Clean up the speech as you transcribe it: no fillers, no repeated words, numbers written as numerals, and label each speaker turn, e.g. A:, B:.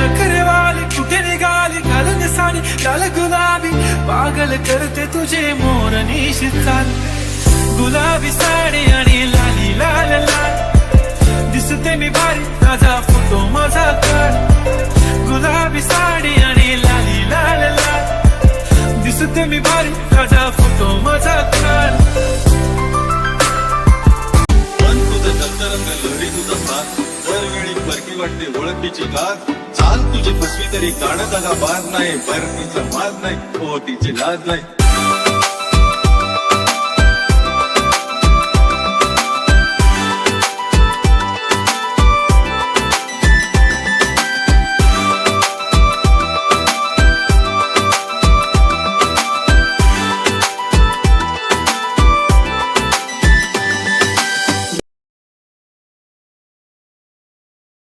A: नखरेवाली कुठे निघाली घालून साडी लाल गुलाबी पागल करते तुझे मोर निशित चाल गुलाबी साडी आणि लाली लाल लाल दिसते मी भारी ताजा फोटो माझा काढ गुलाबी साडी आणि लाली लाल लाल दिसते मी भारी ताजा फोटो माझा काढ
B: लहरी तुझा साथ दरवेळी परकी वाटते ओळखीची गाठ चाल तुझी फसवी तरी काढत आला बाद नाही बरतीचा माज नाही हो तिची लाज नाही